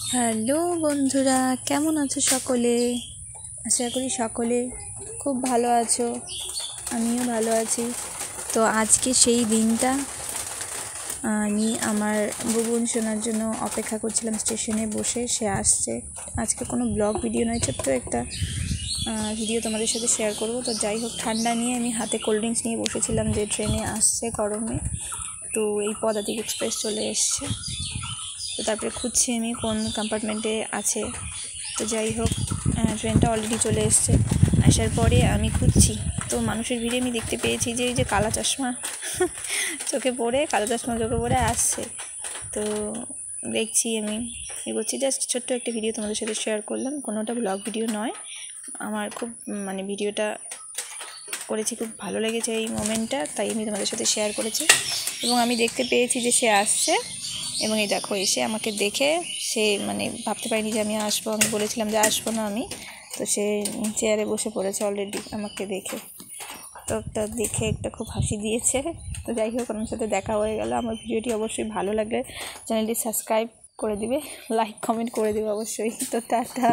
Hello বন্ধুরা, কেমন আছো সকলে? আশা করি সকলে খুব ভালো আছো, আমিও ভালো আছি। তো আজকে সেই দিনটা আমি আমার বুবুন শোনার জন্য অপেক্ষা করছিলাম স্টেশনে বসে। সে আসছে। আজকে কোনো ব্লগ ভিডিও নয়, ছোট্ট একটা ভিডিও তোমাদের সাথে শেয়ার করব। তো যাই হোক, ঠান্ডা নিয়ে আমি হাতে কোল্ড ড্রিঙ্কস নিয়ে বসেছিলাম যে ট্রেনে আসছে গরমে। তো এই পদাতিক এক্সপ্রেস চলে এসছে। তো তারপরে খুঁজছি আমি কোন কম্পার্টমেন্টে আছে। তো যাই হোক, ট্রেনটা অলরেডি চলে এসছে। আসার পরে আমি খুঁজছি, তো মানুষের ভিড়ে আমি দেখতে পেয়েছি যে এই যে কালো চশমা চোখে পড়ে আসছে। তো দেখছি, আমি এগোচ্ছি। জাস্ট ছোট্ট একটা ভিডিও তোমাদের সাথে শেয়ার করলাম, কোনোটা ব্লগ ভিডিও নয়। আমার খুব ভিডিওটা করেছি, খুব ভালো লেগেছে এই মোমেন্টটা, তাই আমি তোমাদের সাথে শেয়ার করেছি। এবং আমি দেখতে পেয়েছি যে সে আসছে, এবং এই দেখো এসে আমাকে দেখে সে ভাবতে পারিনি যে আমি আসবো। আমি বলেছিলাম যে আসবো না আমি, তো সে চেয়ারে বসে পড়েছে অলরেডি আমাকে দেখে। তো দেখে একটা খুব হাসি দিয়েছে। তো যাই হোক, আমার সাথে দেখা হয়ে গেল। আমার ভিডিওটি অবশ্যই ভালো লাগলে চ্যানেলটি সাবস্ক্রাইব করে দিবে, লাইক কমেন্ট করে দিবে অবশ্যই। তো টাটা।